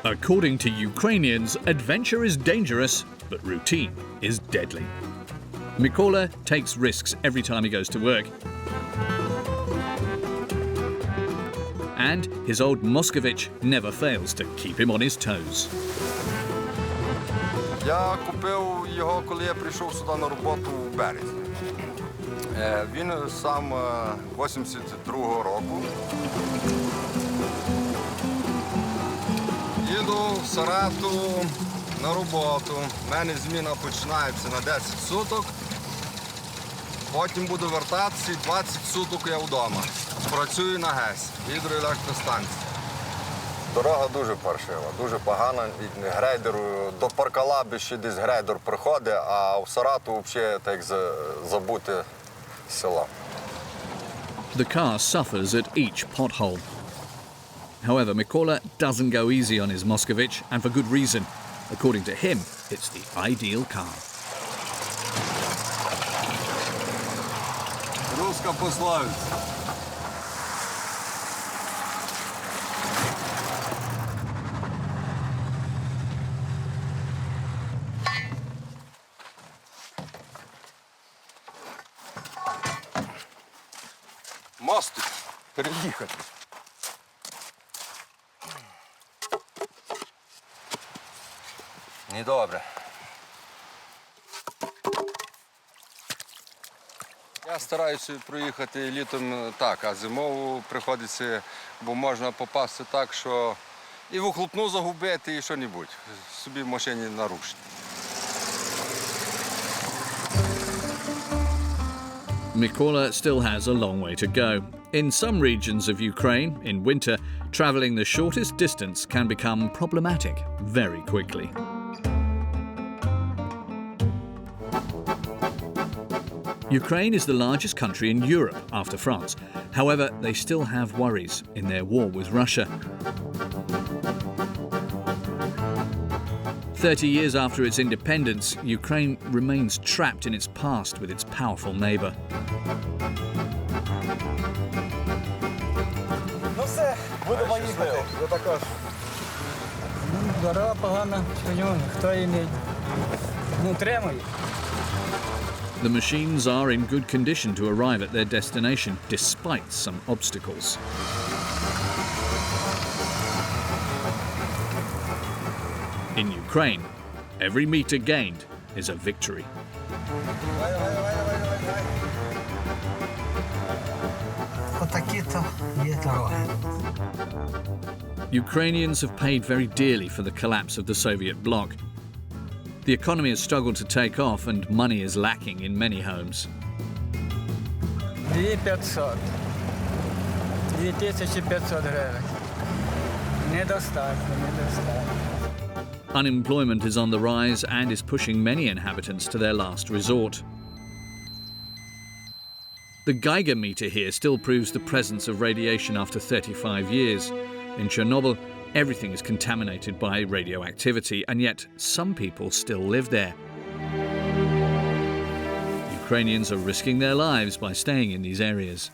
According to Ukrainians, adventure is dangerous, but routine is deadly. Mikola takes risks every time he goes to work. And his old Moskvitch never fails to keep him on his toes. Я купив його, коли я прийшов сюди на роботу у березні. Він сам 82-го року. Їду в Сарату на роботу. У мене зміна починається на 10 суток. Потім буду вертатися і 20 суток я вдома. Працюю на ГЕС, гідроелектростанції. Дорога дуже паршива, дуже погана. Грейдер до Паркалаби ще десь грейдер приходить, а в Сарату взагалі так забути села. The car suffers at each pothole. However, Mikola doesn't go easy on his Moskvitch, and for good reason. According to him, it's the ideal car. Руська пословиця. Мостик переїхати. Недобре. Я стараюся проїхати літом так, а зимову приходиться, бо можна попасти так, що і вихлопну загубити, і що-небудь. Собі в машині нарушити. Mikola still has a long way to go. In some regions of Ukraine, in winter, travelling the shortest distance can become problematic very quickly. Ukraine is the largest country in Europe after France. However, they still have worries in their war with Russia. 30 years after its independence, Ukraine remains trapped in its past with its powerful neighbour. Ну все, будемо їхати. Ви також. Дорога погана, хто її не утримує. The machines are in good condition to arrive at their destination, despite some obstacles. In Ukraine, every metre gained is a victory. Ukrainians have paid very dearly for the collapse of the Soviet bloc. The economy has struggled to take off and money is lacking in many homes. 2500. 2500 гривень. Недостатньо. Unemployment is on the rise and is pushing many inhabitants to their last resort. The Geiger meter here still proves the presence of radiation after 35 years. In Chernobyl, everything is contaminated by radioactivity, and yet some people still live there. Ukrainians are risking their lives by staying in these areas.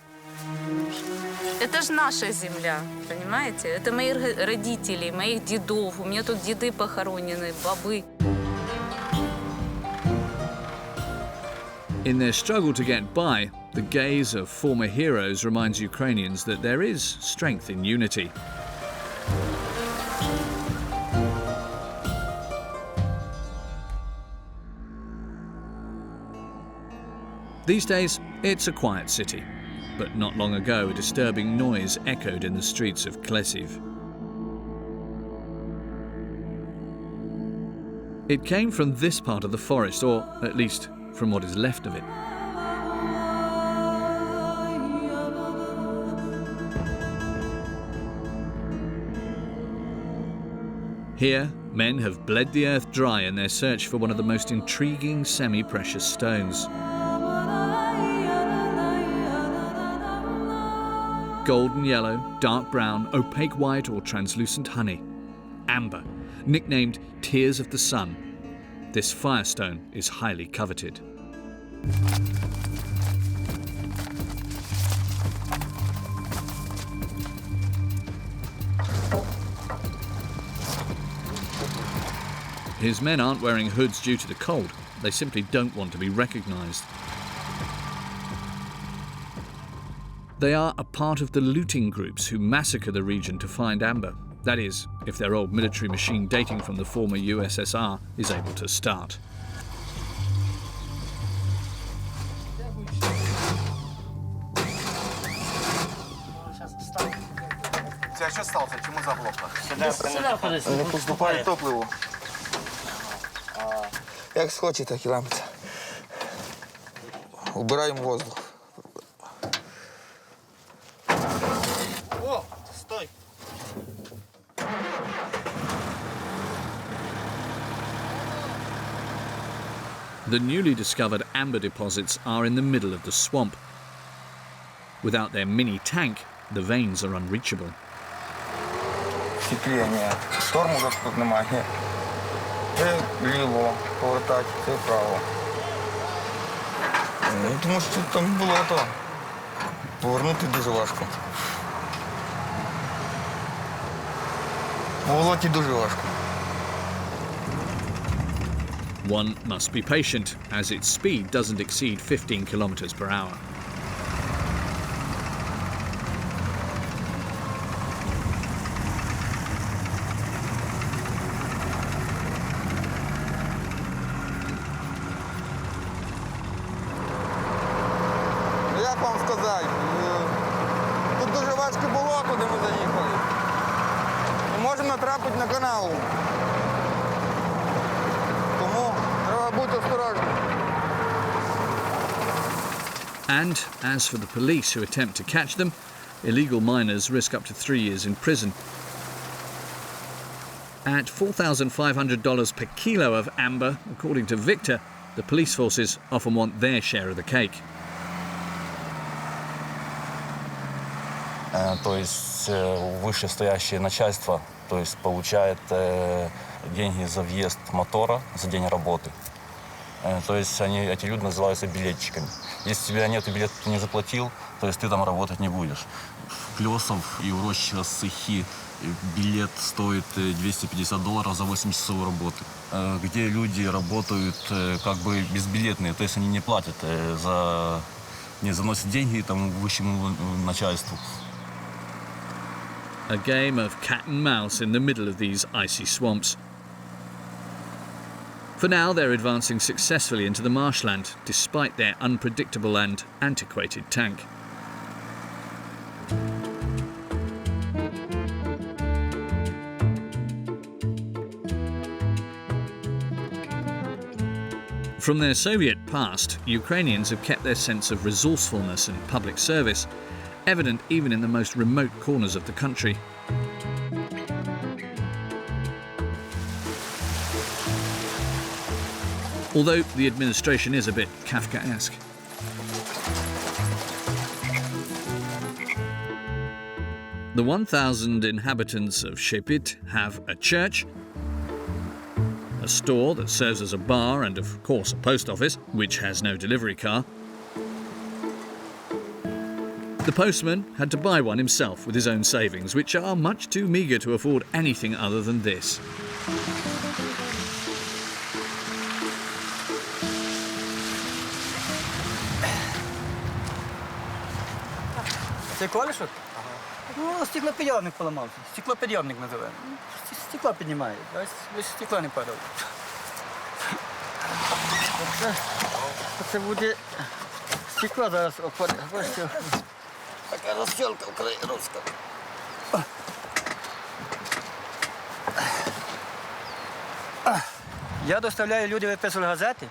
Это же наша земля, понимаете? Это мои родители, моих дедов. У меня тут деды похоронены, бабы. In their struggle to get by, the gaze of former heroes reminds Ukrainians that there is strength in unity. These days, it's a quiet city, but not long ago a disturbing noise echoed in the streets of Klesiv. It came from this part of the forest, or at least from what is left of it. Here, men have bled the earth dry in their search for one of the most intriguing semi-precious stones. Golden yellow, dark brown, opaque white or translucent honey. Amber, nicknamed Tears of the Sun. This firestone is highly coveted. His men aren't wearing hoods due to the cold. They simply don't want to be recognised. They are a part of the looting groups who massacre the region to find amber. That is, if their old military machine dating from the former USSR is able to start. Це що сталося? Чому заглохло? Не поступає топливо. Як схоче, так і ламиться. Убираємо воздух. О, стой! The newly discovered amber deposits are in the middle of the swamp. Without their mini tank, the veins are unreachable. Сцеплення. Тормоза тут немає. Це вліво повертати, це вправо. Ну, тому що тут там болото. Повернути дуже важко. По болоті дуже важко. One must be patient, as its speed doesn't exceed 15 kilometers per hour. Як вам сказати? Тут дуже важке болото, де ми заїхали. Ми можемо натрапити на канал. Тому треба бути осторожним. And as for the police who attempt to catch them, illegal miners risk up to 3 years in prison. At $4,500 per kilo of amber, according to Victor, the police forces often want their share of the cake. То есть вышестоящее начальство, то есть получает деньги за въезд мотора за день работы. То есть эти люди называются билетчиками. Если у тебя нет билета, ты не заплатил, то есть ты там работать не будешь. Клёсов и урочища Сыхи билет стоит $250 за 8 часов работы. Где люди работают как бы безбилетные, то есть они не платят не заносят деньги тому высшему начальству. A game of cat and mouse in the middle of these icy swamps. For now, they're advancing successfully into the marshland, despite their unpredictable and antiquated tank. From their Soviet past, Ukrainians have kept their sense of resourcefulness and public service, evident even in the most remote corners of the country. Although the administration is a bit Kafkaesque. The 1,000 inhabitants of Shepit have a church, a store that serves as a bar and, of course, a post office, which has no delivery car. The postman had to buy one himself with his own savings, which are much too meagre to afford anything other than this. Це колешок? Ну, стеклопідйомник поламався. Стеклопідйомник називаємо. Стекло піднімає. Ось стекло не падало. Це буде стекло зараз опаде. Бачите, така розстілка українська. Я доставляю, люди виписували газети.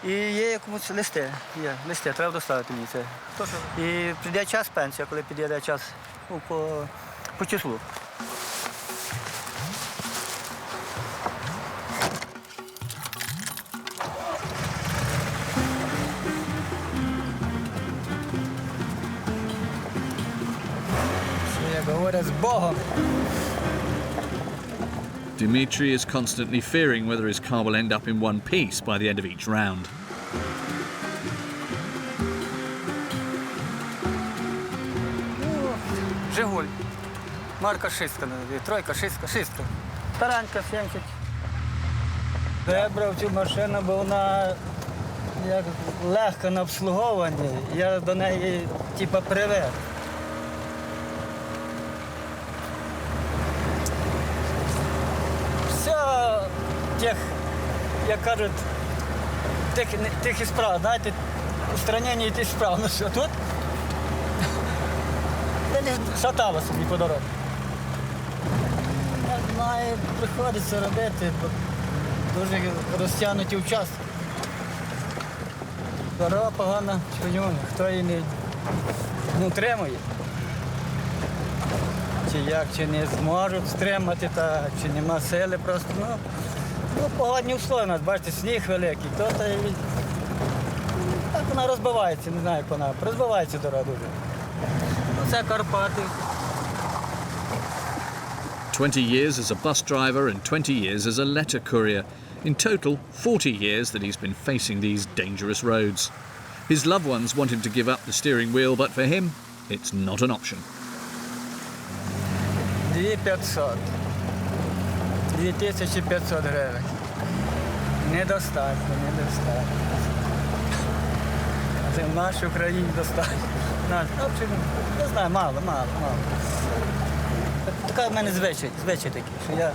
І є якомусь листи, треба доставити мені це. І прийде час пенсія, коли підійде час по числу. Все, як говорять, з Богом. Dimitri is constantly fearing whether his car will end up in one piece by the end of each round. Жигуль. Марка 6, тройка, 6. Таранька 70. Вибрав цю машину, бо вона як легка на обслуговуванні. Я до неї типу привик. Все тих, як кажуть, тих і справ, знаєте, устранення тих справ. Ну що, тут шатало собі по дорозі. Не знаю, приходиться робити, бо дуже розтягнуті участки. Дорога погана, хто її не утримує. Чи як, чи не зможуть стримати, чи нема сили просто. Ну, погодні условия у нас, бачите, сніг великий, так вона розбивається, не знаю як вона, розбивається дорога дуже. Ну, це Карпати. 20 years as a bus driver and 20 years as a letter courier. In total, 40 years that he's been facing these dangerous roads. His loved ones want him to give up the steering wheel, but for him, it's not an option. 2500. 2500 гривень. Недостатньо. Це в нашій Україні достатньо. Не знаю, мало. Така в мене звичай такий, що я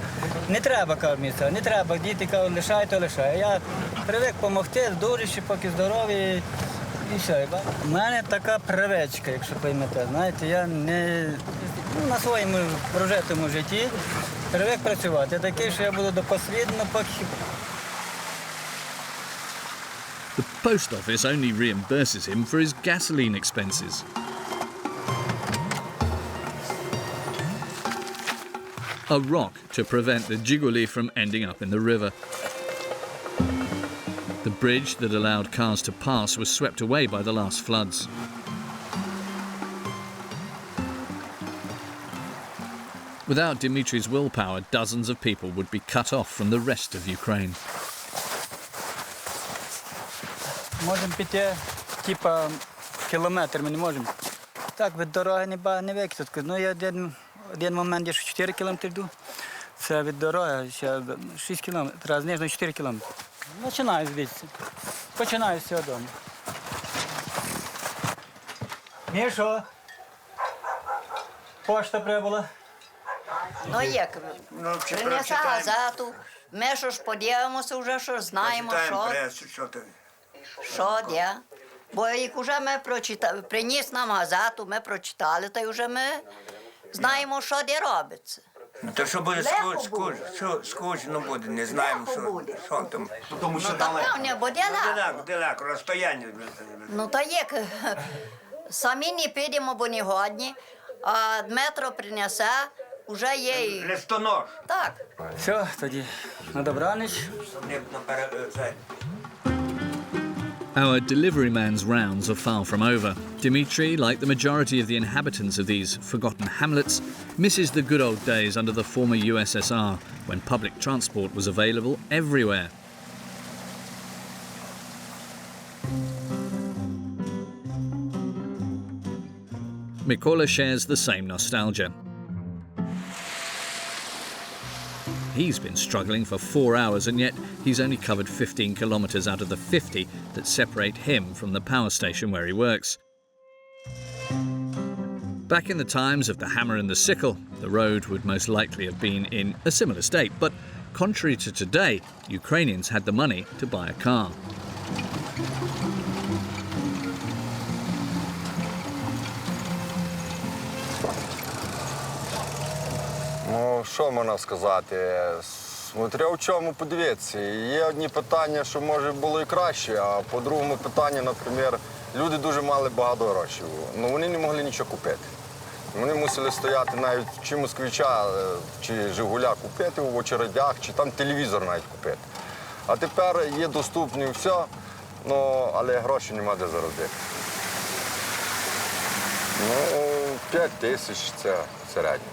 не треба кормитися, не треба, діти кажуть, лишай, то лишай. Я привик допомогти, дуже, поки здоровий і все. У мене така привичка, якщо поймете. Знаєте, я на своєму прожитому житті привик працювати. Я такий, що я буду до послідного, поки... The post office only reimburses him for his gasoline expenses. A rock to prevent the jiguli from ending up in the river. The bridge that allowed cars to pass was swept away by the last floods. Without Dimitri's willpower, dozens of people would be cut off from the rest of Ukraine. Можемо піти, типа, кілометр ми не можемо. Так, від дороги не викидати. Ну, я один момент, я 4 кілометри йду. Це від дороги, ще 6 кілометрів, а знижно 4 кілометри. Починаю звідси. Починаю з цього дому. Мішо, пошта прибула. Ну як, принесе газету, ми що ж подивимося вже, що знаємо, що де. Бо як вже ми прочитали, приніс нам газету, ми прочитали, то й вже ми знаємо, що де робиться. То що буде скучно буде, не знаємо, що там. Ну так певне, бо Далеко, розстояння. Ну та як, самі не підемо, бо не годні, а Дмитро принесе, вже є і... Листонож. Так. Все, тоді на добраніч. Our delivery man's rounds are far from over. Dimitri, like the majority of the inhabitants of these forgotten hamlets, misses the good old days under the former USSR, when public transport was available everywhere. Mikola shares the same nostalgia. He's been struggling for 4 hours, and yet he's only covered 15 kilometres out of the 50 that separate him from the power station where he works. Back in the times of the hammer and the sickle, the road would most likely have been in a similar state, but contrary to today, Ukrainians had the money to buy a car. Ну, що можна сказати? Смотря в чому подивитися. Є одні питання, що, може, було і краще, а по другому питанню, наприклад, люди дуже мали багато грошей. Ну, вони не могли нічого купити. Вони мусили стояти навіть чи Москвича, чи Жигуля купити в очередях, чи там телевізор навіть купити. А тепер є доступні все, ну, але грошей нема де заробити. Ну, 5 тисяч – це середньо.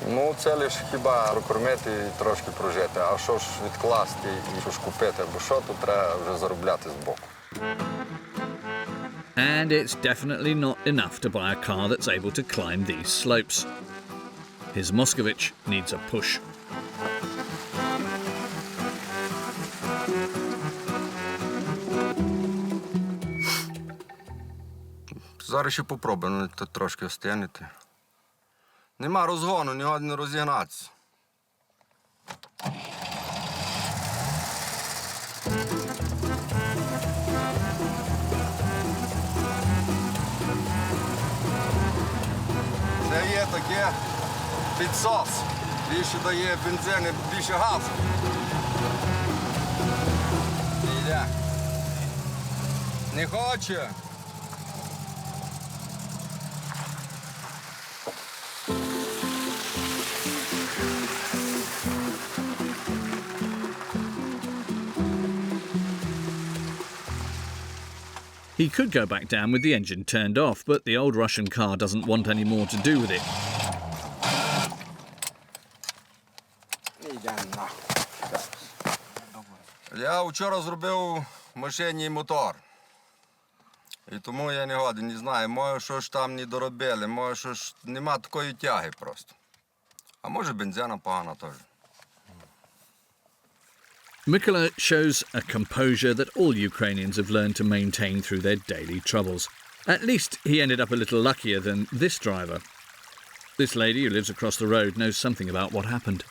Ну, це лише хіба прокормити і трошки прожити. А що ж відкласти і що ж купити, бо що, то треба вже заробляти збоку. And it's definitely not enough to buy a car that's able to climb these slopes. His Moskvitch needs a push. Зараз ще попробуємо тут трошки остинути. Нема розгону, ні годин не розігнатися. Це є таке підсос. Більше дає бензин і більше газу. Іде. Не хоче. He could go back down with the engine turned off, but the old Russian car doesn't want any more to do with it. Я вчора зробив в машині мотор. І тому я не годен, не знаю, може що ж там не доробили, може що ж нема такої тяги просто. А може бензина погана теж. Mikola shows a composure that all Ukrainians have learned to maintain through their daily troubles. At least he ended up a little luckier than this driver. This lady who lives across the road knows something about what happened.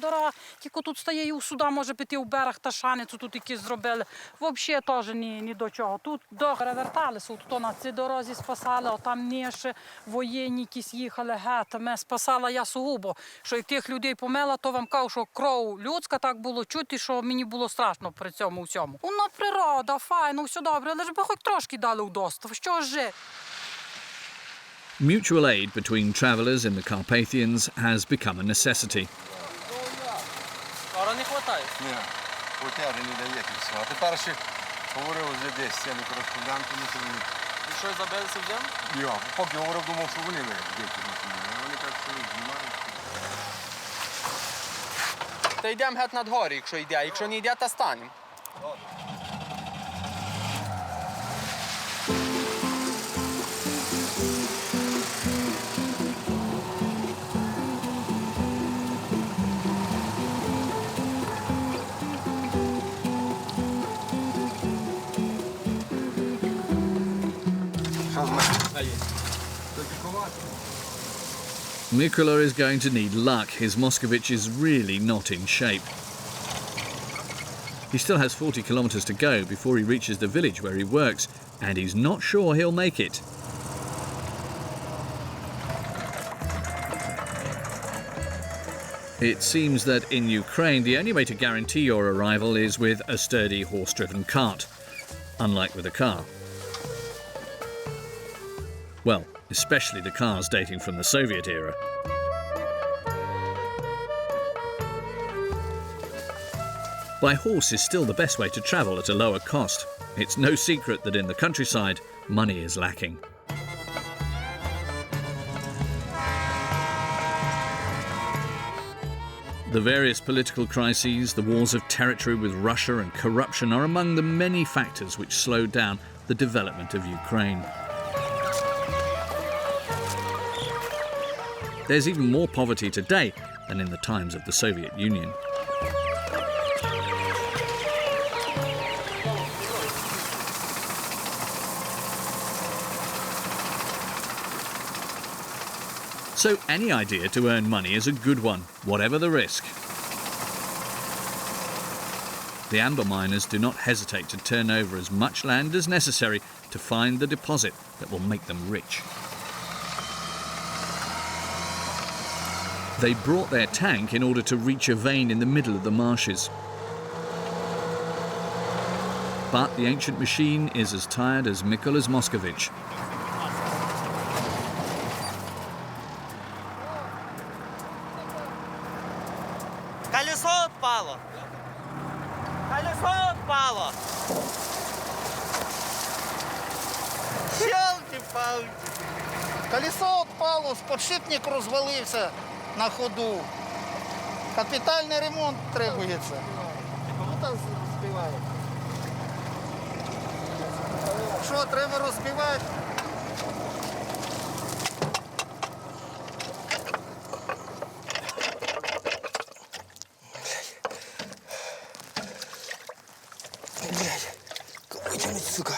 Дорога тільки тут стає і сюди може піти в берег та шаницю, тут якісь зробили. Взагалі теж ні до чого. Тут переверталися, тут на цій дорозі спасали, а там ніше воєнні якісь їхали геть. Мене спасала я сугубо, що як тих людей помила, то вам кажу, що кров людська так було чути, що мені було страшно при цьому всьому. Воно природа, файно, все добре, але ж би хоч трошки дали вдостав, що ж. Mutual aid between travellers in the Carpathians has become a necessity. Не хватає? Ні, потяги не даєте все. А тепер ще говорив вже десь з цими кореспондентами. І що, забилися в землю? Я поки говорив, думав, що вони вийдуть. Вони так що знімають. Та йдемо геть над гори, якщо йде, якщо не йде, то станемо. Mikola is going to need luck. His Moskvitch is really not in shape. He still has 40 kilometres to go before he reaches the village where he works, and he's not sure he'll make it. It seems that in Ukraine, the only way to guarantee your arrival is with a sturdy horse-driven cart, unlike with a car. Well, especially the cars dating from the Soviet era. By horse is still the best way to travel at a lower cost. It's no secret that in the countryside, money is lacking. The various political crises, the wars of territory with Russia and corruption are among the many factors which slowed down the development of Ukraine. There's even more poverty today than in the times of the Soviet Union. So any idea to earn money is a good one, whatever the risk. The amber miners do not hesitate to turn over as much land as necessary to find the deposit that will make them rich. They brought their tank in order to reach a vein in the middle of the marshes. But the ancient machine is as tired as Mikola's Moskvitch. Колесо отпало! Колесо отпало! Щелки-палки! Колесо отпало, подшипник розвалився на ходу. Капітальний ремонт требується. Кому там розбиває? Що, треба розбивати? Блядь, витягнуть, сука.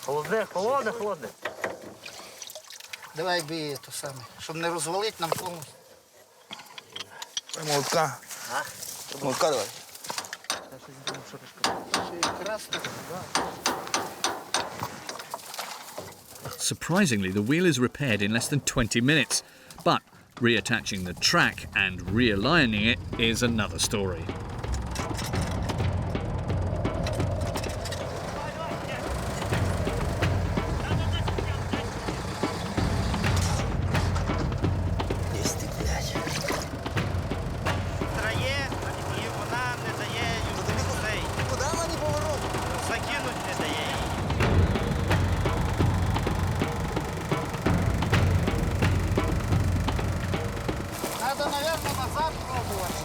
Холодне, холодне, холодне. Давай бій то саме, щоб не розвалити нам повністю. Молотка. Молотка давай. Surprisingly, the wheel is repaired in less than 20 minutes. But reattaching the track and realigning it is another story. Надо, наверное, назад пробувати.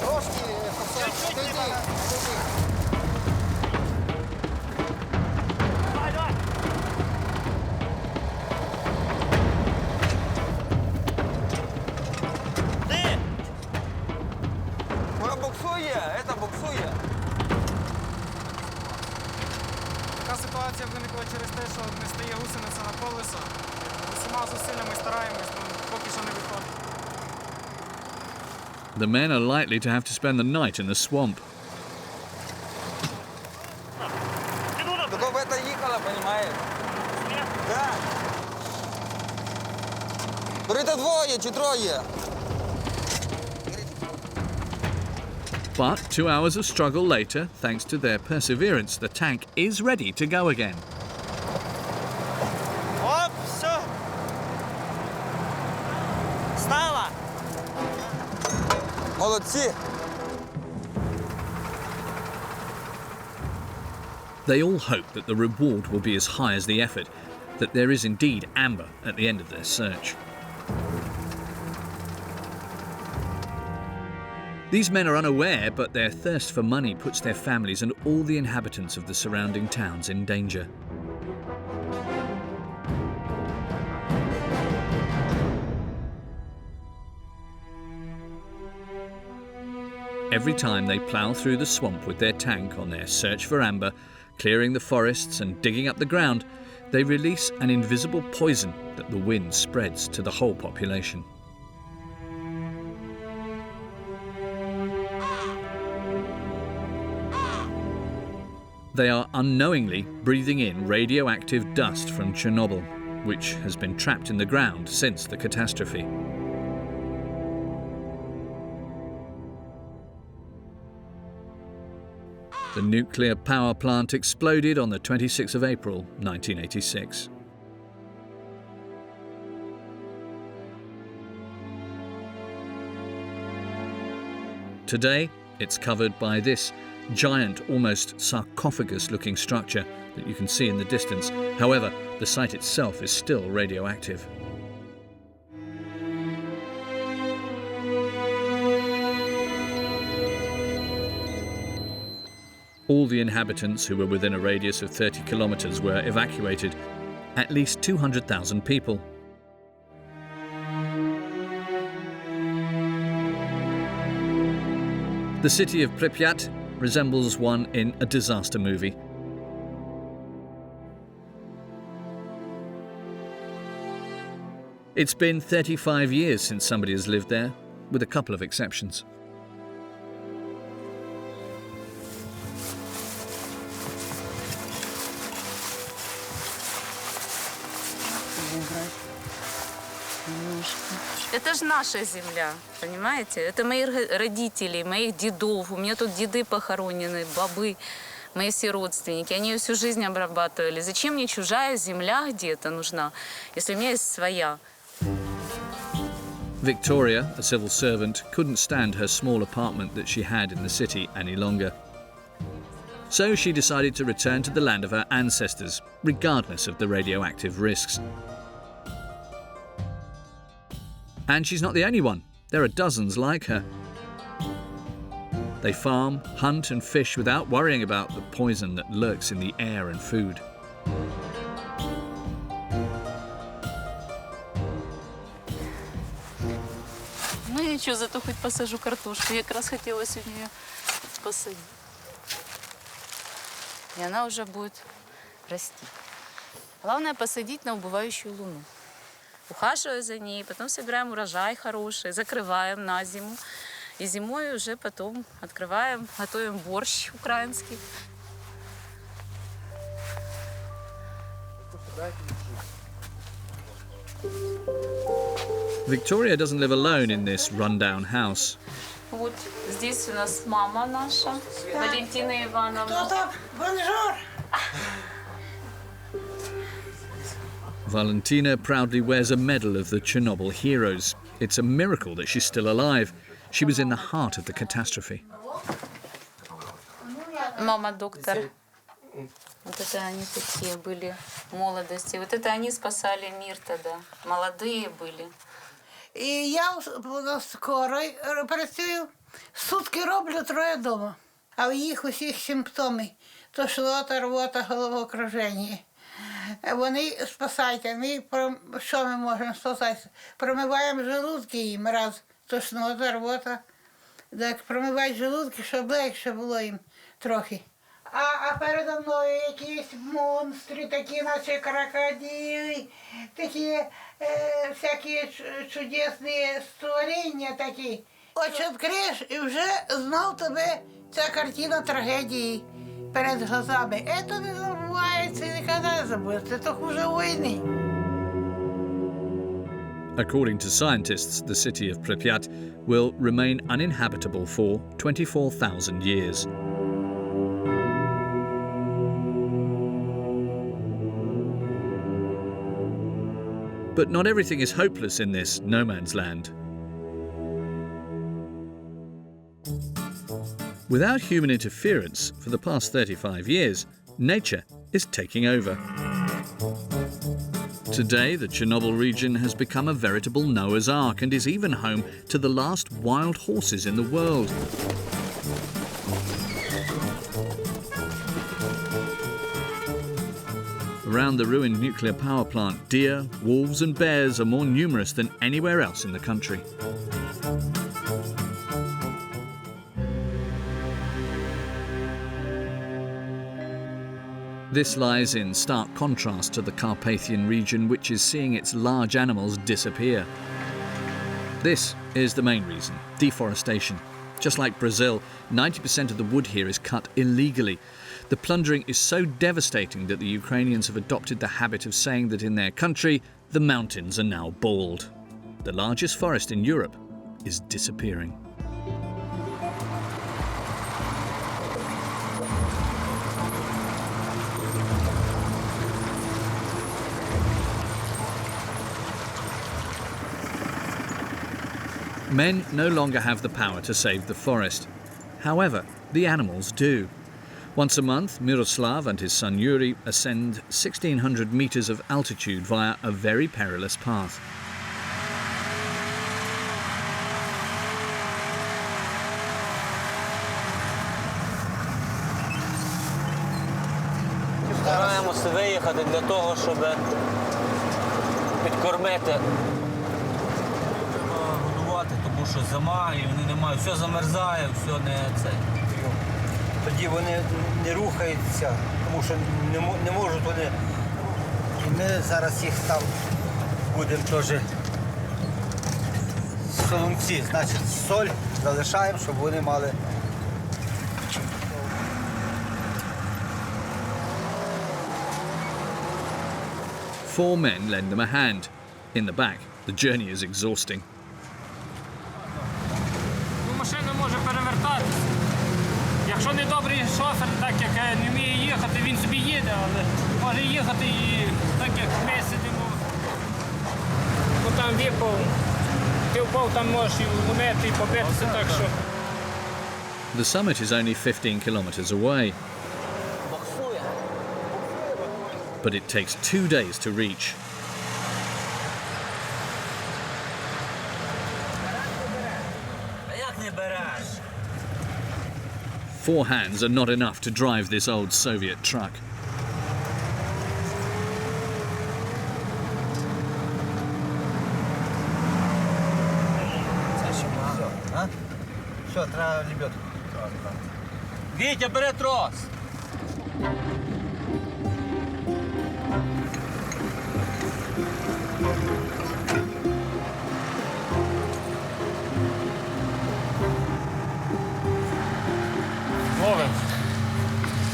Трошки туди. Вона буксує, це буксує. Така ситуація виникла через те, що не стає гусениця на колесо. Усіма зусиллями стараємось, поки що не виходить. The men are likely to have to spend the night in the swamp. Тільки в це їхала, розумієш? Так. Берете двоє чи троє. But 2 hours of struggle later, thanks to their perseverance, the tank is ready to go again. Оп, все. Стала. Молодці. They all hope that the reward will be as high as the effort, that there is indeed amber at the end of their search. These men are unaware, but their thirst for money puts their families and all the inhabitants of the surrounding towns in danger. Every time they plough through the swamp with their tank on their search for amber, clearing the forests and digging up the ground, they release an invisible poison that the wind spreads to the whole population. They are unknowingly breathing in radioactive dust from Chernobyl, which has been trapped in the ground since the catastrophe. The nuclear power plant exploded on the 26th of April, 1986. Today, it's covered by this giant, almost sarcophagus-looking structure that you can see in the distance. However, the site itself is still radioactive. All the inhabitants who were within a radius of 30 kilometres were evacuated, at least 200,000 people. The city of Pripyat resembles one in a disaster movie. It's been 35 years since somebody has lived there, with a couple of exceptions. Это же наша земля, понимаете? Это мои родители, моих дедов. У меня тут деды похоронены, бабы, мои все родственники. Они ее всю жизнь обрабатывали. Зачем мне чужая земля где-то нужна, если у меня есть своя? Victoria, a civil servant, couldn't stand her small apartment that she had in the city any longer. So she decided to return to the land of her ancestors, regardless of the radioactive risks. And she's not the only one. There are dozens like her. They farm, hunt and fish without worrying about the poison that lurks in the air and food. Ну ничего, зато хоть посажу картошку. Я как раз хотела сегодня ее посадить. И она уже будет расти. Главное посадить на убывающую луну. Ухаживая за ней, потом собираем урожай хороший, закрываем на зиму. И зимой уже потом открываем, готовим борщ украинский. Victoria doesn't live alone in this rundown house. Вот здесь у нас мама наша, Валентина Ивановна. Бонжур! Valentina proudly wears a medal of the Chernobyl heroes. It's a miracle that she's still alive. She was in the heart of the catastrophe. Мама доктор. Вот это они такие были в молодости. Вот это они спасали мир тогда. Молодые были. І я скоро працюю, сутки роблю, троє вдома. А в їх усіх симптоми – тошнота, рвота, головокруження. Вони спасають, що ми можемо спасати? Промиваємо желудки їм раз, тошнота, рвота. Так промивають желудки, щоб легше було їм трохи. А передо мною якісь монстри, такі наче крокодили, такі всякі чудесні створіння такі. Очі відкриєш і вже знов тебе ця картина трагедії перед глазами. Це не забувається і ніколи не забудеться, це хуже війни. According to scientists, the city of Pripyat will remain uninhabitable for 24,000 years. But not everything is hopeless in this no man's land. Without human interference, for the past 35 years, nature is taking over. Today, the Chernobyl region has become a veritable Noah's Ark and is even home to the last wild horses in the world. Around the ruined nuclear power plant, deer, wolves and bears are more numerous than anywhere else in the country. This lies in stark contrast to the Carpathian region, which is seeing its large animals disappear. This is the main reason: deforestation. Just like Brazil, 90% of the wood here is cut illegally. The plundering is so devastating that the Ukrainians have adopted the habit of saying that in their country, the mountains are now bald. The largest forest in Europe is disappearing. Men no longer have the power to save the forest. However, the animals do. Once a month, Miroslav and his son Yuri ascend 1,600 meters of altitude via a very perilous path. Стараємося виїхати для того, щоб підкормити. Тому що зима, і вони не мають, все замерзає, все не це. Тоді вони не рухаються, тому що не можуть вони. І ми зараз їх там будемо теж солонці, значить соль залишаємо, щоб вони мали. Four men lend them a hand. In the back, the journey is exhausting. Машина може перевертатися. Якщо не добрий шофер, так як не вміє їхати, він собі їде, але може їхати і так як ми сидимо. Бо там випав, ти впав, там можеш і лунети, і побитися, так що. The summit is only 15 kilometers away. But it takes 2 days to reach. Four hands are not enough to drive this old Soviet truck. Все, треба лебедку. Вітя, бери трос!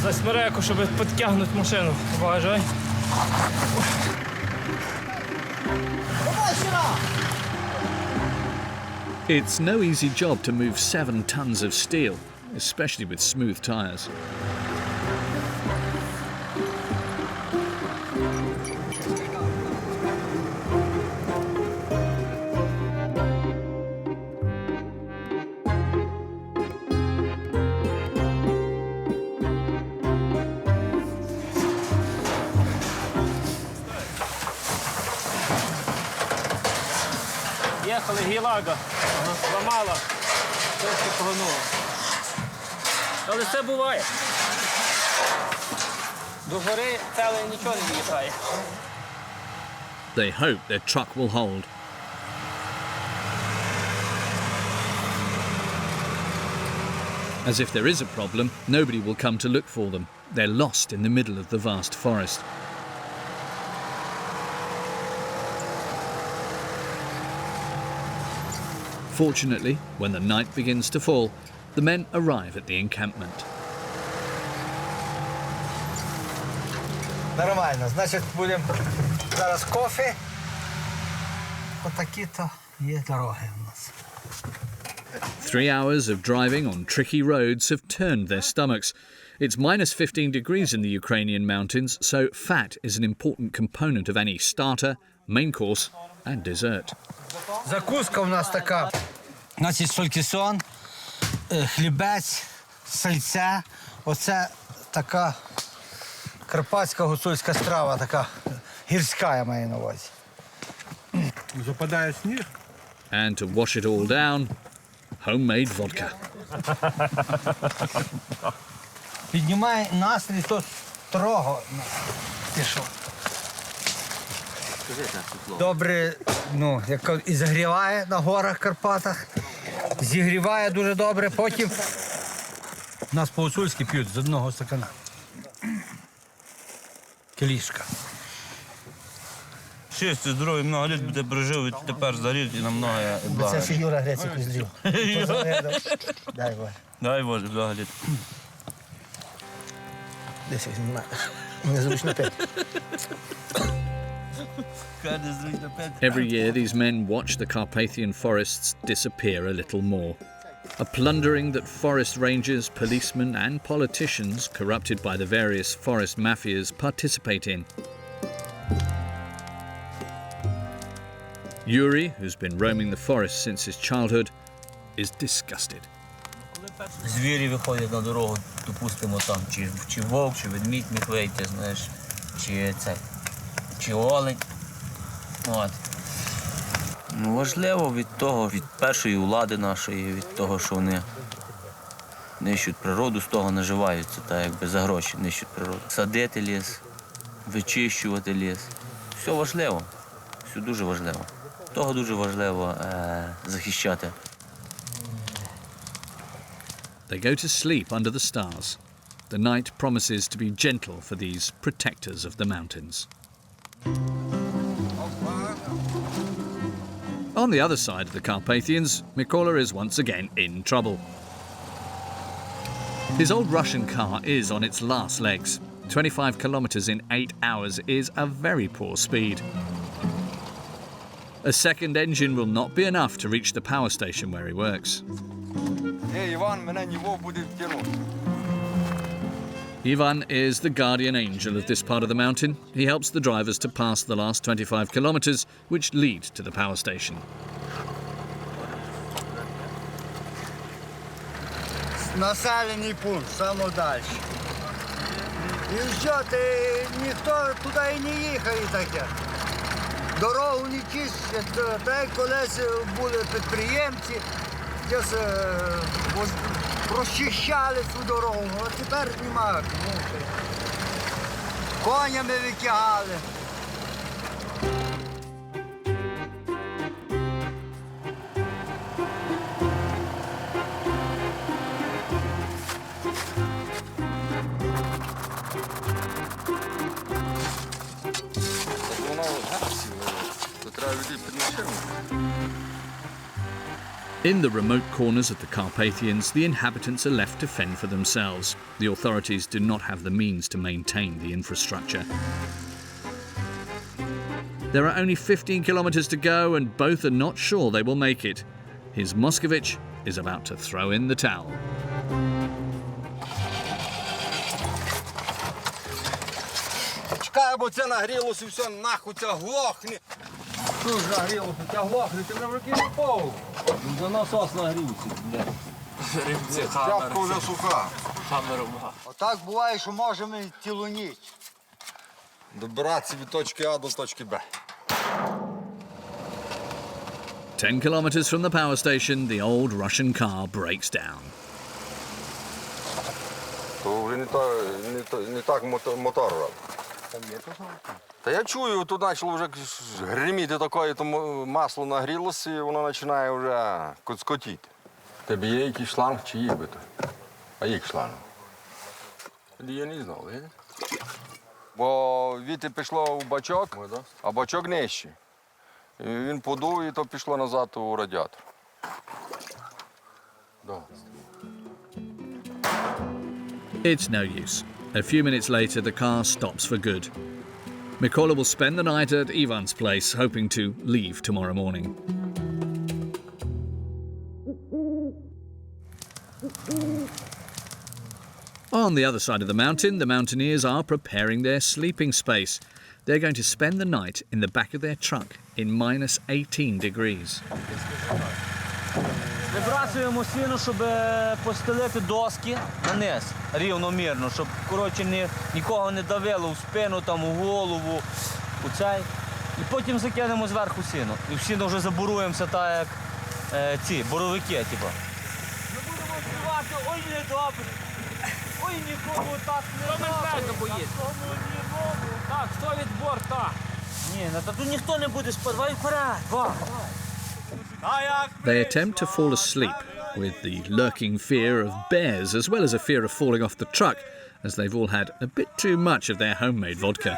за смереку, щоб підтягнути машину. Бажай. It's no easy job to move 7 tons of steel, especially with smooth tyres. Їхали, гілага, зламала, трошки погонуло. Але це буває. До гори ціле нічого не виїжджає. They hope their truck will hold. As if there is a problem, nobody will come to look for them. They're lost in the middle of the vast forest. Fortunately, when the night begins to fall, the men arrive at the encampment. Нормально, значить, будемо зараз кофе. Отакі-то є дороги у нас. 3 hours of driving on tricky roads have turned their stomachs. It's minus 15 degrees in the Ukrainian mountains, so fat is an important component of any starter, main course and dessert. Закуска у нас така. Значить, солькісон, хлібець, сальце. Оце така карпатська гуцульська страва, така гірська, я маю на увазі. Западає сніг. And to wash it all down, homemade vodka. Піднімає настрій, то строго пішов. Добре, ну, як і загріває на горах Карпатах, зігріває дуже добре, потім нас по-гуцульськи п'ють з одного стакана. Келішка. Щастя, здоров'я, много літ буде прожив, і тепер заріт і намного благо. Це ще Юра Грецько зрів. Дай Боже. Дай Боже, благо літ. Десь їх знімає. Незручно п'ять. Every year, these men watch the Carpathian forests disappear a little more. A plundering that forest rangers, policemen and politicians, corrupted by the various forest mafias, participate in. Yuri, who's been roaming the forest since his childhood, is disgusted. Звірі виходять на дорогу, допустимо, там, чи вовк, чи ведмідь міг вийти, знаєш, чи олень. От. Ну, важливо від того, від першої влади нашої, від того, що вони нищуть природу, з того наживаються, так якби за гроші нищуть природу. Садити ліс, вичищувати ліс. Все важливо, все дуже важливо. Того дуже важливо захищати. They go to sleep under the stars. The night promises to be gentle for these protectors of the mountains. On the other side of the Carpathians, Mikola is once again in trouble. His old Russian car is on its last legs. 25 kilometers in 8 hours is a very poor speed. A second engine will not be enough to reach the power station where he works. Ivan is the guardian angel of this part of the mountain. He helps the drivers to pass the last 25 kilometers, which lead to the power station. Населений пункт, саме далі. І що, ніхто туди і не їхає таке. Дорогу не чистять, так як колись були підприємці, десь розчищали цю дорогу, а тепер немає. Конями витягали. То треба людей під машину. In the remote corners of the Carpathians, the inhabitants are left to fend for themselves. The authorities do not have the means to maintain the infrastructure. There are only 15 kilometers to go and both are not sure they will make it. His Moskvitch is about to throw in the towel. Чекай, бо це нагрілося, все, нахуй це глохне. Що ж нагрілося, це глохне, ти мене в руки не пов. За насос нагрівся, бля. Тряпка вже суха. Отак буває, що можемо цілу ніч. Добиратися від точки А до точки Б. 10 kilometers from the power station, the old Russian car breaks down. То вже не так мотор робить. Та я чую, тут почало вже гриміти таке, то масло нагрілося і воно починає вже коцкотіти. Тебе є якийсь шланг чи є би то? А який шланг? Я не знав, видите? Бо віти пішло в бачок, а бачок нижче. І він подув і то пішло назад у радіатор. Да. It's no use. A few minutes later, the car stops for good. Mikola will spend the night at Ivan's place, hoping to leave tomorrow morning. On the other side of the mountain, the mountaineers are preparing their sleeping space. They're going to spend the night in the back of their truck in minus 18 degrees. Вибрасуємо сіно, щоб постелити доски на низ рівномірно, щоб, коротше, нікого не давило в спину, там, у голову, у цей. І потім закинемо зверху сіно. І в сіно вже забуруємося так, як ці боровики, типу. Ми будемо співати, ой, не добре, ой, нікому так не добре, такому нікому. Так, хто від борта? Ні, та тут ніхто не буде спати, давай вперед, They attempt to fall asleep with the lurking fear of bears as well as a fear of falling off the truck, as they've all had a bit too much of their homemade vodka.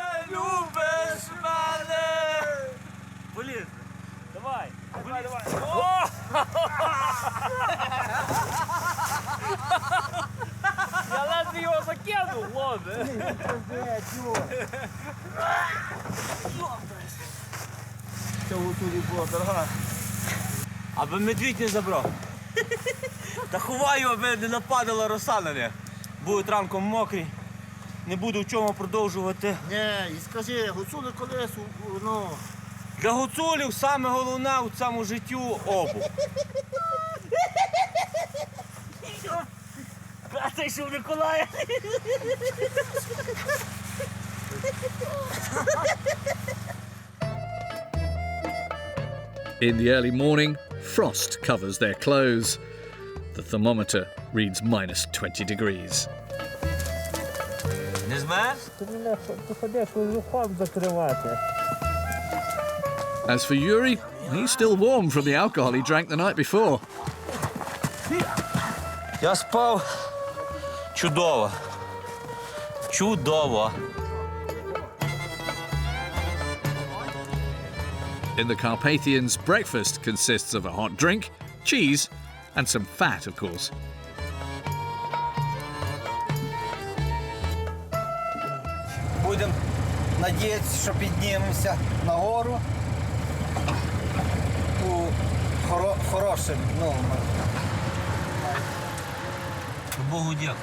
Я ледве його закинув, ладно. Цього тут було дорога. Аби медвідь не забрав. Та ховаю, аби не нападала роса на них. Будуть ранком мокрі. Не буду в чому продовжувати. Ні, і скажи, гуцули колесу, ну... Для гуцулів саме головне у цьому життю обув. А ти що в Миколая? In the early morning, frost covers their clothes. The thermometer reads minus 20 degrees. Не змерз? As for Yuri, he's still warm from the alcohol he drank the night before. Я спав чудово. Чудово. In the Carpathians, breakfast consists of a hot drink, cheese, and some fat, of course. Будемо надіятися, що піднімемося нагору у хорошим, ну, Богу дякую.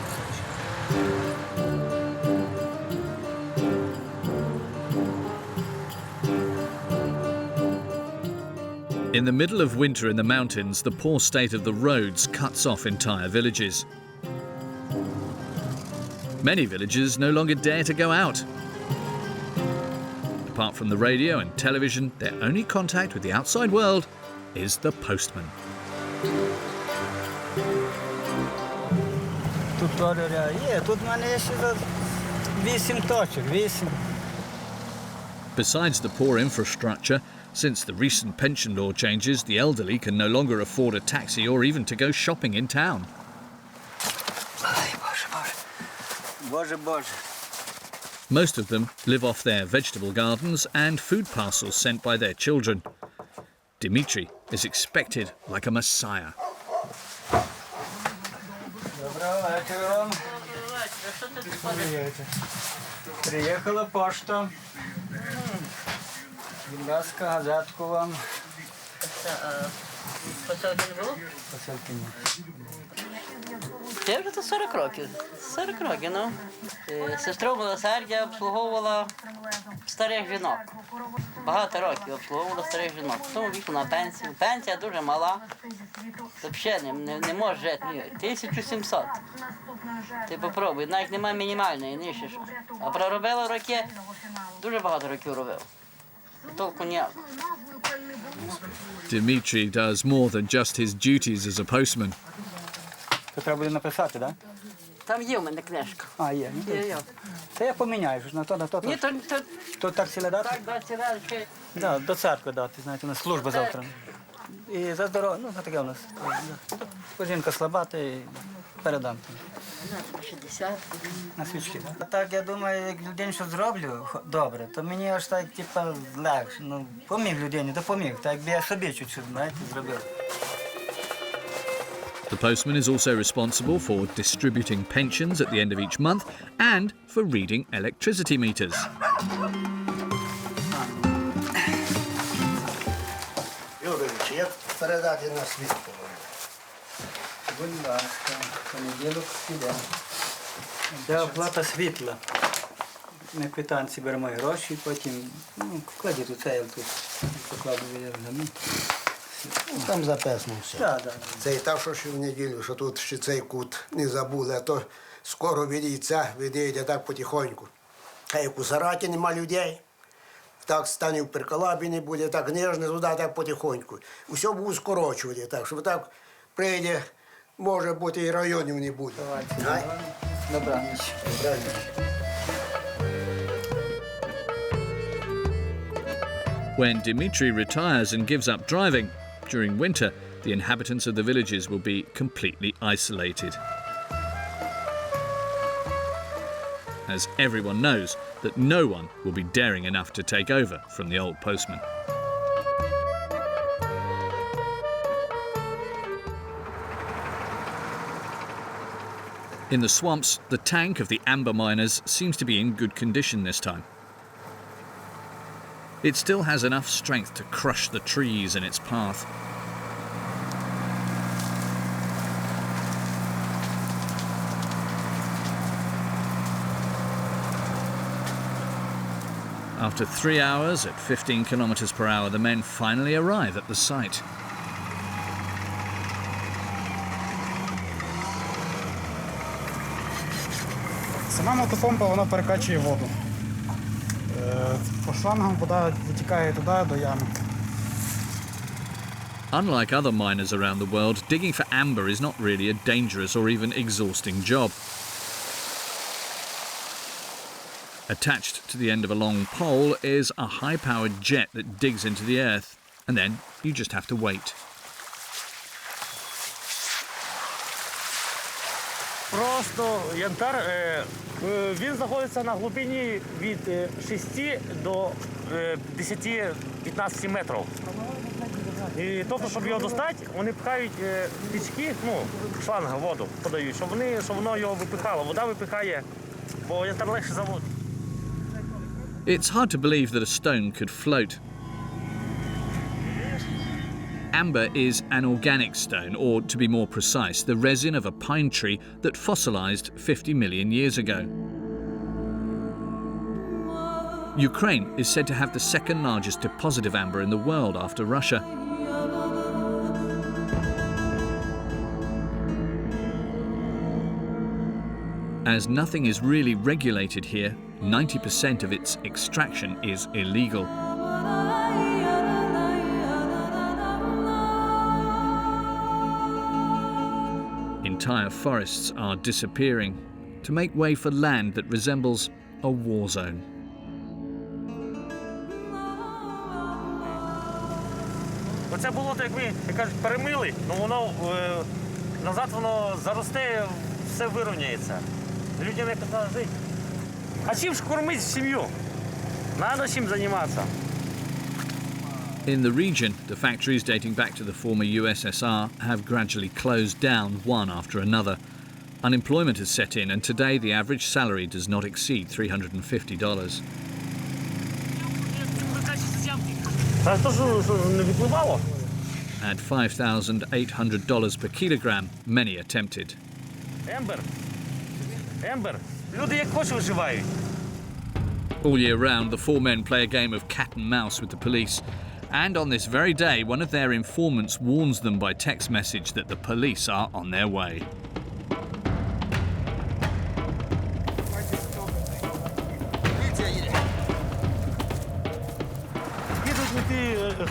In the middle of winter in the mountains, the poor state of the roads cuts off entire villages. Many villagers no longer dare to go out. Apart from the radio and television, their only contact with the outside world is the postman. Тут є, тут в мене ще 8 точок, 8. Besides the poor infrastructure, since the recent pension law changes, the elderly can no longer afford a taxi or even to go shopping in town. Боже. Most of them live off their vegetable gardens and food parcels sent by their children. Dimitri is expected like a messiah. Доброго вечора вам. Приїхала пошта. Будь ласка, газетку вам. Посилки не було? Посилки ні. Це вже 40 років. 40 років, ну. Сестру милосердя обслуговувала старих жінок. Багато років обслуговувала старих жінок. В тому віку на пенсію. Пенсія дуже мала. Взагалі не може жити. 1700. Ти попробуй, навіть немає мінімальної, нижче. А проробила роки, дуже багато років робив. Толку ніякого. Dimitri does more than just his duties as a postman. То треба буде написати, так? Там є в мене книжка. А, є. Є. Та я поміняю, на то. Ні, То так ціле дати? Так, да, ціле, ще. Да, до церкви дати, знаєте, у нас служба завтра. І за здоров'я, ну, таке у нас. Жінка слаба, то і передам. 60. На свічки, так? Так, я думаю, як людині що зроблю добре, то мені аж так, типа, легше. Ну, поміг людині, допоміг. Так, якби я собі чуть-чуть, знаєте, зробив. The postman is also responsible for distributing pensions at the end of each month and for reading electricity meters. Юрійович, як передати на світло? Будь ласка, понеділок піде. Де оплата світла. На квитанції беремо гроші, потім кладіть у це, я тут покладу виявлено. Там записано все. Так. Це і так, що ще в неділю, що тут ще цей кут не забули, а то скоро відійде так потихоньку. А як у Сараті нема людей, так стане в Перкалабі не буде, так ніжне туди, так потихоньку. Усе буде скорочувати, так, щоб так прийде, може бути і районів не буде. Добраніч. Добраніч. When Dimitri retires and gives up driving, during winter, the inhabitants of the villages will be completely isolated. As everyone knows that no one will be daring enough to take over from the old postman. In the swamps, the tank of the amber miners seems to be in good condition this time. It still has enough strength to crush the trees in its path. After 3 hours at 15 kilometers per hour, the men finally arrive at the site. Сама мотопомпа, вона перекачує воду. По шлангам вода витікає туди, до ями. Unlike other miners around the world, digging for amber is not really a dangerous or even exhausting job. Attached to the end of a long pole is a high-powered jet that digs into the earth, and then you just have to wait. Просто янтар, він знаходиться на глибині від 6 до 10-15 метрів. І тобто, щоб його достати, вони пхають пічки, шланги, воду подають, щоб воно його випихало. Вода випихає, бо янтар легше за воду. It's hard to believe that a stone could float. Amber is an organic stone, or to be more precise, the resin of a pine tree that fossilized 50 million years ago. Ukraine is said to have the second largest deposit of amber in the world after Russia. As nothing is really regulated here, 90% of its extraction is illegal. Entire forests are disappearing to make way for land that resembles a war zone. Оце болото, як кажуть, перемили, воно назад воно заросте, все вирівняється. Людям як треба жити. А чим ж кормити сім'ю? Треба чим займатися. In the region, the factories dating back to the former USSR have gradually closed down one after another. Unemployment has set in, and today the average salary does not exceed $350. At $5,800 per kilogram, many attempted. All year round, the four men play a game of cat and mouse with the police. And on this very day, one of their informants warns them by text message that the police are on their way.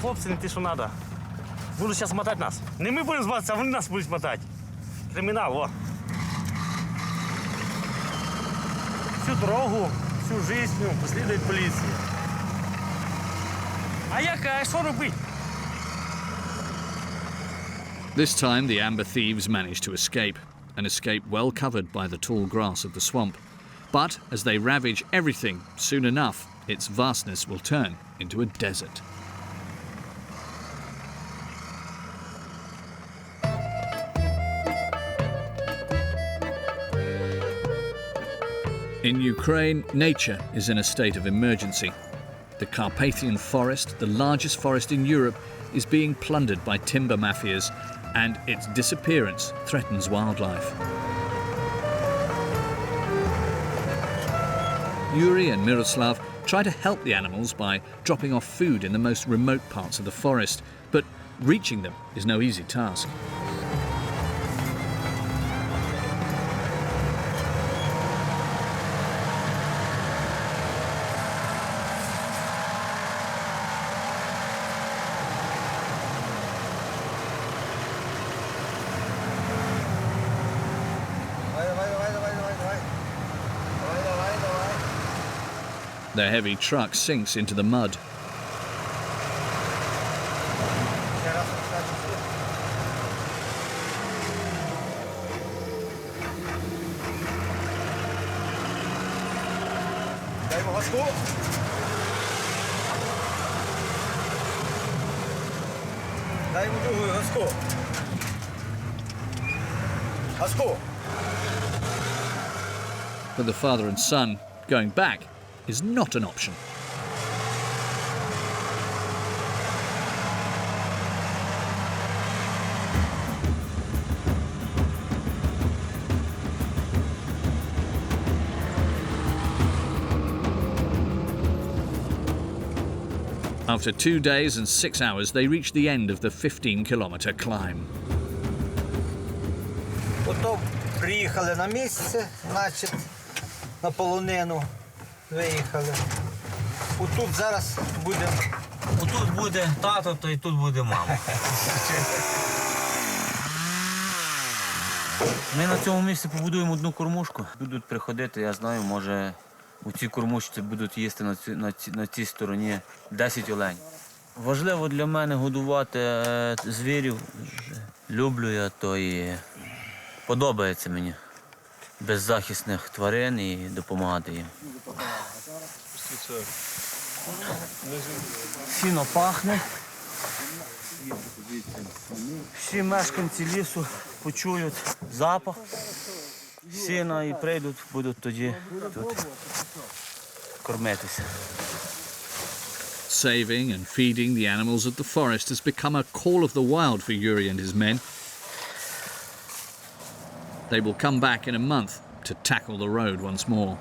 Хлопці, не ті, що треба. Будуть зараз мотати нас. Не ми будемо зватися, а вони нас будуть мотати. Кримінал, о. Всю дорогу, всю життя послідують поліції. А що робити? This time, the amber thieves manage to escape, an escape well covered by the tall grass of the swamp. But as they ravage everything, soon enough, its vastness will turn into a desert. In Ukraine, nature is in a state of emergency. The Carpathian forest, the largest forest in Europe, is being plundered by timber mafias, and its disappearance threatens wildlife. Yuri and Miroslav try to help the animals by dropping off food in the most remote parts of the forest, but reaching them is no easy task. Their heavy truck sinks into the mud. For the father and son, going back is not an option. After 2 days and 6 hours, they reach the end of the 15-kilometer climb. Ото приїхали на місце, значить, на полонину виїхали. Отут зараз буде... Отут буде тато, то і тут буде мама. Ми на цьому місці побудуємо одну кормушку. Будуть приходити, я знаю, може у цій кормушці будуть їсти на цій стороні 10 олень. Важливо для мене годувати звірів. Люблю я, то і подобається мені беззахисних тварин і допомагати їм. Сіно пахне. Всі мешканці лісу почують запах сіна і прийдуть, будуть тоді тут кормитися. Saving and feeding the animals of the forest has become a call of the wild for Yuri and his men. They will come back in a month to tackle the road once more.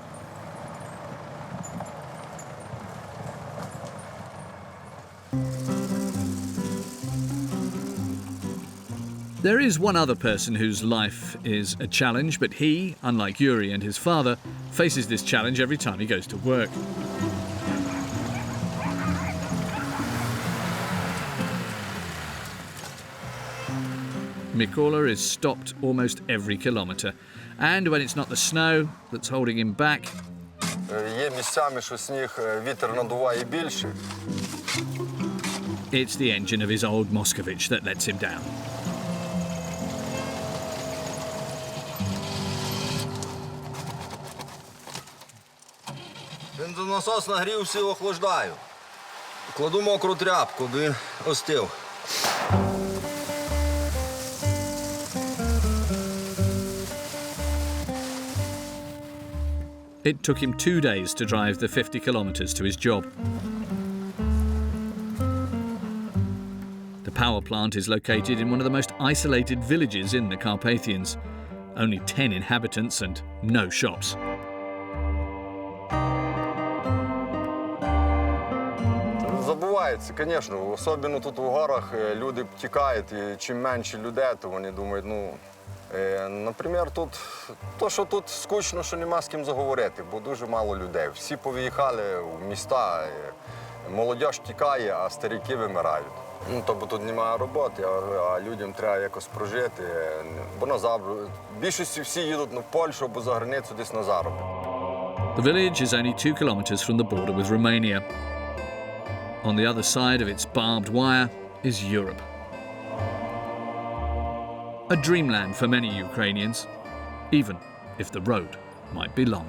There is one other person whose life is a challenge, but he, unlike Yuri and his father, faces this challenge every time he goes to work. Mikola is stopped almost every kilometre, and when it's not the snow that's holding him back, Є місцями, що сніг вітер надуває більше. It's the engine of his old Moskvitch that lets him down. Бензонасос нагрівся і охлаждаю. Кладу мокру тряпку, він остив. It took him 2 days to drive the 50 kilometres to his job. The power plant is located in one of the most isolated villages in the Carpathians. Only 10 inhabitants and no shops. Забувається, звісно, особливо тут у горах люди тікають, і чим менше людей, то вони думають, наприклад, тут скучно, що нема з ким заговорити, бо дуже мало людей. Всі повиїхали в міста, молодь тікає, а старики вимирають. Тобто тут немає роботи, а людям треба якось прожити. Бо на заробіток. В більшості всі їдуть в Польщу або за границю десь на заробіток. The village is only 2 kilometres from the border with Romania. On the other side of its barbed wire is Europe. A dreamland for many Ukrainians, even if the road might be long.